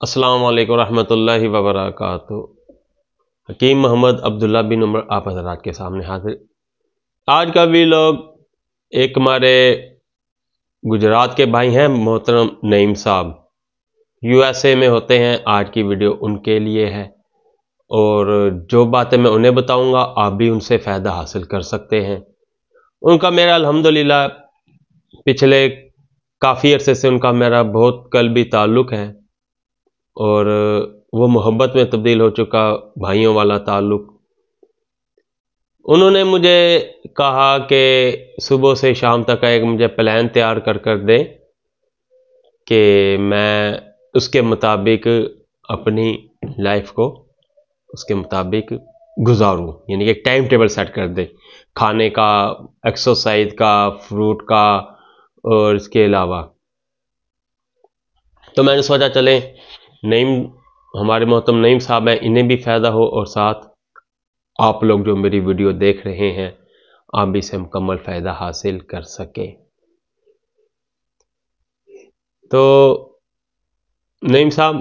अस्सलाम वालेकुम रहमतुल्लाहि व बरकातुहू। हकीम मोहम्मद अब्दुल्ला बिन उमर आप हज़रात के सामने हाजिर। आज का भी लोग एक हमारे गुजरात के भाई हैं मोहतरम नईम साहब, यूएसए में होते हैं। आज की वीडियो उनके लिए है और जो बातें मैं उन्हें बताऊंगा आप भी उनसे फ़ायदा हासिल कर सकते हैं। उनका मेरा अल्हम्दुलिल्लाह पिछले काफ़ी अरसे से उनका मेरा बहुत कल्बी ताल्लुक़ है और वो मोहब्बत में तब्दील हो चुका भाइयों वाला ताल्लुक़। उन्होंने मुझे कहा कि सुबह से शाम तक का एक मुझे प्लान तैयार कर दें कि मैं उसके मुताबिक अपनी लाइफ को उसके मुताबिक गुजारूं, यानी कि टाइम टेबल सेट कर दें, खाने का, एक्सरसाइज का, फ्रूट का और इसके अलावा। तो मैंने सोचा चलें नईम हमारे मोहतरम नईम साहब हैं, इन्हें भी फ़ायदा हो और साथ आप लोग जो मेरी वीडियो देख रहे हैं आप भी इससे मुकम्मल फ़ायदा हासिल कर सकें। तो नईम साहब,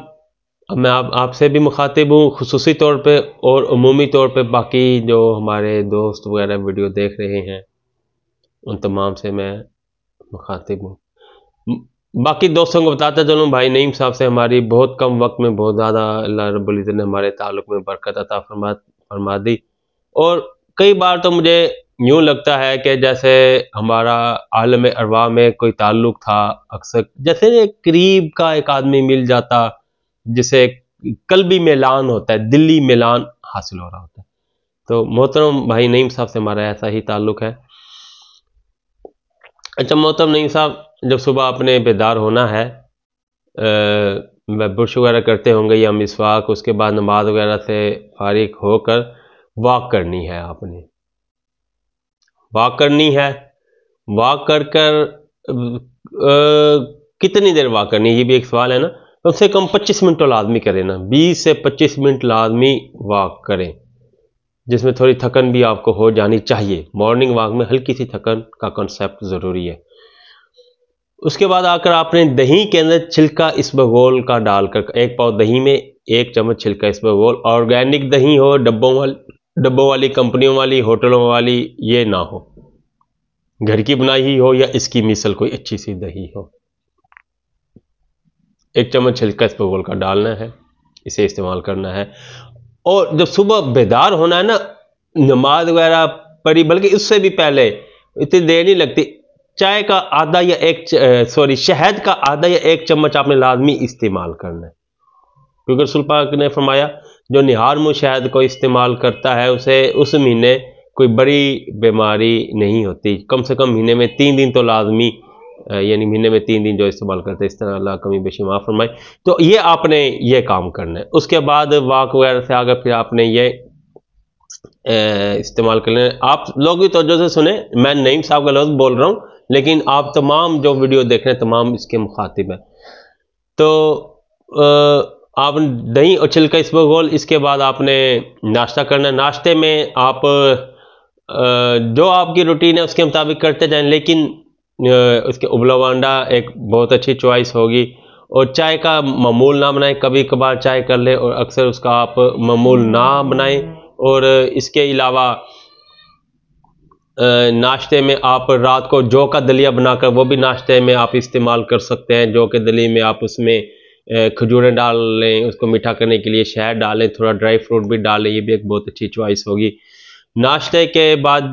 अब मैं आपसे भी मुखातिब हूँ खुसूसी तौर पे और उमूमी तौर पे बाकी जो हमारे दोस्त वगैरह वीडियो देख रहे हैं उन तमाम से मैं मुखातिब हूँ। बाकी दोस्तों को बताते चलूँ, भाई नईम साहब से हमारी बहुत कम वक्त में बहुत ज़्यादा अल्लाह रब्बुल इज़्ज़त ने हमारे ताल्लुक़ में बरकत अता फरमा दी। और कई बार तो मुझे यूँ लगता है कि जैसे हमारा आलम अरवाह में कोई ताल्लुक़ था, अक्सर जैसे करीब का एक आदमी मिल जाता जिसे कल्बी मिलान होता है, दिली मिलान हासिल हो रहा होता है। तो मोहतरम भाई नईम साहब से हमारा ऐसा ही ताल्लुक़ है। अच्छा मोहतरम नईम साहब, जब सुबह आपने बेदार होना है, ब्रश वगैरह करते होंगे या मिसवाक, उसके बाद नमाज वगैरह से फारिग होकर वॉक करनी है। आपने वॉक करनी है। वॉक कर कितनी देर वॉक करनी है, ये भी एक सवाल है ना। कम से कम 25 मिनट तो लाजमी करें ना, 20 से 25 मिनट लाजमी वॉक करें, जिसमें थोड़ी थकन भी आपको हो जानी चाहिए। मॉर्निंग वॉक में हल्की सी थकन का कॉन्सेप्ट ज़रूरी है। उसके बाद आकर आपने दही के अंदर छिलका इसबगोल का डालकर, एक पाव दही में 1 चम्मच छिलका इसबगोल, ऑर्गेनिक दही हो, डब्बों वाली कंपनियों वाली, होटलों वाली ये ना हो, घर की बनाई ही हो या इसकी मिसल कोई अच्छी सी दही हो। 1 चम्मच छिलका इसबगोल का डालना है, इसे इस्तेमाल करना है। और जब सुबह बेदार होना है ना, नमाज वगैरह पढ़ी, बल्कि उससे भी पहले इतनी देर नहीं लगती, चाय का आधा या शहद का आधा या 1 चम्मच आपने लाजमी इस्तेमाल करना है। क्योंकि रसूल पाक ने फरमाया जो निहार मुँह शहद को इस्तेमाल करता है उसे उस महीने कोई बड़ी बीमारी नहीं होती। कम से कम महीने में 3 दिन तो लाजमी, यानी महीने में 3 दिन जो इस्तेमाल करते हैं, इस तरह अल्लाह कमी बेशी माफ़ फरमाए। तो ये आपने ये काम करना है। उसके बाद वॉक वगैरह से आकर फिर आपने ये इस्तेमाल कर लेना। आप लोग भी तवज्जो से सुने, मैं नईम साहब का लफ्ज़ बोल रहा हूँ, लेकिन आप तमाम जो वीडियो देख रहे हैं तमाम इसके मुखातिब हैं। तो आप दही और छिलका इसबगोल, इसके बाद आपने नाश्ता करना है। नाश्ते में आप जो आपकी रूटीन है उसके मुताबिक करते जाएं, लेकिन उसके उबला हुआ अंडा एक बहुत अच्छी चॉइस होगी। और चाय का मामूल ना बनाएं, कभी कभार चाय कर ले और अक्सर उसका आप मामूल ना बनाएं। और इसके अलावा नाश्ते में आप रात को जौ का दलिया बनाकर वो भी नाश्ते में आप इस्तेमाल कर सकते हैं। जौ के दलिए में आप उसमें खजूरें डाल लें, उसको मीठा करने के लिए शहद डालें, थोड़ा ड्राई फ्रूट भी डालें, ये भी एक बहुत अच्छी चॉइस होगी। नाश्ते के बाद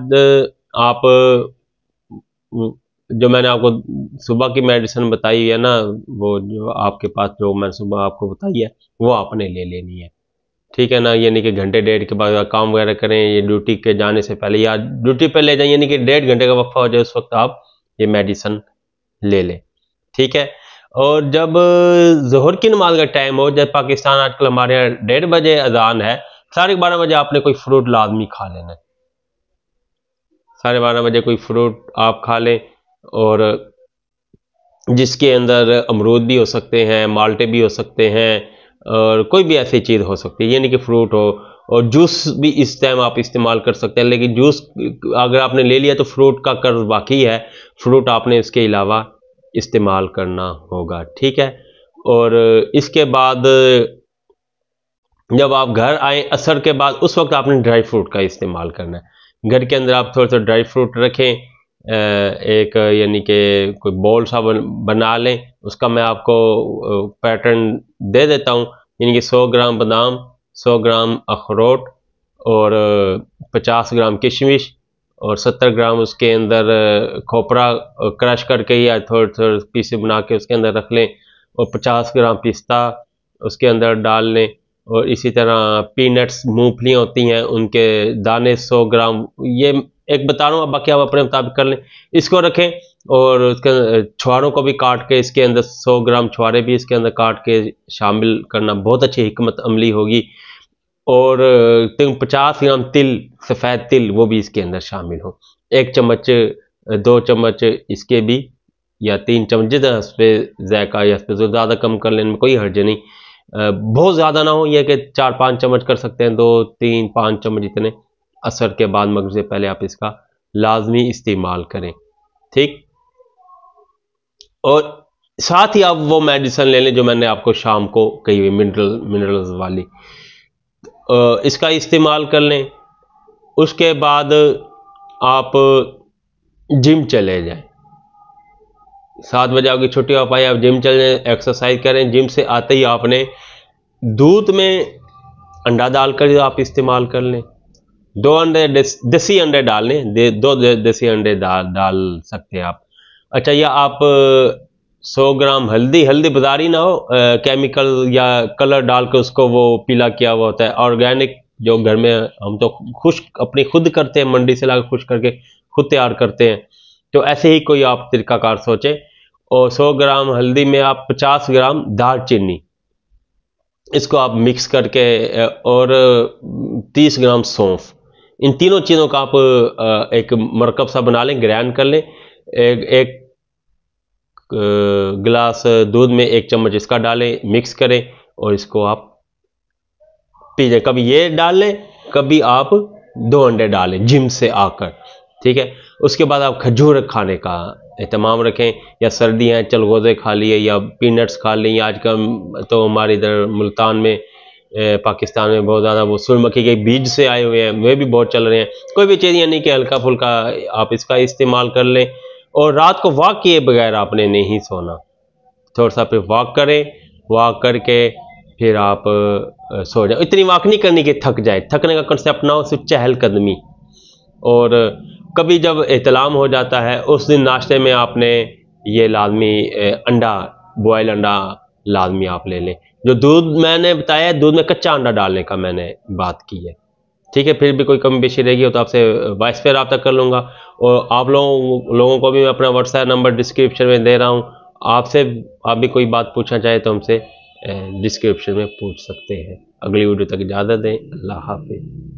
आप जो मैंने आपको सुबह की मेडिसिन बताई है ना, वो जो आपके पास जो मैंने सुबह आपको बताई है वो आपने ले लेनी है, ठीक है ना। यानी कि घंटे डेढ़ के बाद काम वगैरह करें, ये ड्यूटी के जाने से पहले या ड्यूटी पे ले जाएं, यानी कि 1.5 घंटे का वक्फा हो जाए उस वक्त आप ये मेडिसिन ले लें, ठीक है। और जब ज़ोहर की नमाज का टाइम हो, जब पाकिस्तान आजकल हमारे यहाँ 1:30 बजे अजान है, 12:30 बजे आपने कोई फ्रूट लाजमी खा लेना है। 12:30 बजे कोई फ्रूट आप खा लें, और जिसके अंदर अमरूद भी हो सकते हैं, माल्टे भी हो सकते हैं, और कोई भी ऐसी चीज़ हो सकती है, यानी कि फ्रूट हो। और जूस भी इस टाइम आप इस्तेमाल कर सकते हैं, लेकिन जूस अगर आपने ले लिया तो फ्रूट का कर्ज बाकी है, फ्रूट आपने इसके अलावा इस्तेमाल करना होगा, ठीक है। और इसके बाद जब आप घर आए असर के बाद, उस वक्त आपने ड्राई फ्रूट का इस्तेमाल करना है। घर के अंदर आप थोड़ा सा ड्राई फ्रूट रखें, एक यानी कि कोई बॉल सा बना लें। उसका मैं आपको पैटर्न दे देता हूँ। यानी कि 100 ग्राम बादाम, 100 ग्राम अखरोट और 50 ग्राम किशमिश और 70 ग्राम उसके अंदर खोपरा क्रश करके या थोड़े थोड़े पीसे बना के उसके अंदर रख लें, और 50 ग्राम पिस्ता उसके अंदर डाल लें। और इसी तरह पीनट्स, मूंगफलियाँ होती हैं, उनके दाने 100 ग्राम, ये एक बता रहा हूँ, बाकी आप अपने मुताबिक कर लें। इसको रखें और उसके छुहारों को भी काट के इसके अंदर 100 ग्राम छुहारे भी इसके अंदर काट के शामिल करना, बहुत अच्छी हिकमत अमली होगी। और 50 ग्राम तिल, सफ़ेद तिल, वो भी इसके अंदर शामिल हो। 1 चम्मच, 2 चम्मच इसके भी, या 3 चम्मच, जितना इस पर जायका या इस पर ज़्यादा कम कर लेने में कोई हर्ज नहीं। बहुत ज़्यादा ना हो, यह कि 4-5 चम्मच कर सकते हैं, 2-3-5 चम्मच जितने। असर के बाद मगरिब से पहले आप इसका लाजमी इस्तेमाल करें, ठीक। और साथ ही आप वो मेडिसिन ले लें जो मैंने आपको शाम को कही हुई, मिनरल्स वाली, इसका इस्तेमाल कर लें। उसके बाद आप जिम चले जाएं। 7 बजे आपकी छुट्टी हो पाई, आप जिम चले जाएं, एक्सरसाइज करें। जिम से आते ही आपने दूध में अंडा डालकर आप इस्तेमाल कर लें। 2 अंडे, देसी अंडे डाल लें, 2 देसी अंडे डाल सकते हैं आप। अच्छा, या आप 100 ग्राम हल्दी, हल्दी बाजारी ना हो, केमिकल या कलर डाल के उसको वो पीला किया हुआ होता है। ऑर्गेनिक जो घर में हम तो खुश्क अपनी खुद करते हैं, मंडी से लाकर खुश्क करके खुद तैयार करते हैं, तो ऐसे ही कोई आप तरीकाकार सोचें। और 100 ग्राम हल्दी में आप 50 ग्राम दालचीनी, इसको आप मिक्स करके, और 30 ग्राम सौंफ, इन तीनों चीज़ों का आप एक मरकब सा बना लें, ग्राइंड कर लें। एक गिलास दूध में 1 चम्मच इसका डालें, मिक्स करें और इसको आप पी जाए। कभी ये डाल लें, कभी आप 2 अंडे डालें जिम से आकर, ठीक है। उसके बाद आप खजूर खाने का एहतमाम रखें, या सर्दियाँ हैं, चलगोज़े खा लिए या पीनट्स खा लें। आजकल तो हमारे इधर मुल्तान में, पाकिस्तान में बहुत ज़्यादा वो सूरजमुखी के बीज से आए हुए हैं, वे भी बहुत चल रहे हैं। कोई भी चीज़ यानी कि हल्का फुल्का आप इसका इस्तेमाल कर लें। और रात को वॉक किए बगैर आपने नहीं सोना, थोड़ा सा फिर वॉक करें, वॉक करके फिर आप सो जाओ। इतनी वॉक नहीं करनी कि थक जाए, थकने का कंसेप्ट ना हो, सिर्फ चहलकदमी। और कभी जब एहतलाम हो जाता है उस दिन नाश्ते में आपने ये लाजमी अंडा, बॉयल अंडा लाजमी आप ले लें। जो दूध मैंने बताया है, दूध में कच्चा अंडा डालने का मैंने बात की है, ठीक है। फिर भी कोई कमी पेशी रहेगी तो आपसे वॉइस पे रब्ता कर लूँगा। और आप लोगों को भी मैं अपना व्हाट्सएप नंबर डिस्क्रिप्शन में दे रहा हूँ। आपसे आप भी कोई बात पूछना चाहे तो हमसे डिस्क्रिप्शन में पूछ सकते हैं। अगली वीडियो तक इजाज़त दें। अल्लाह हाफिज़।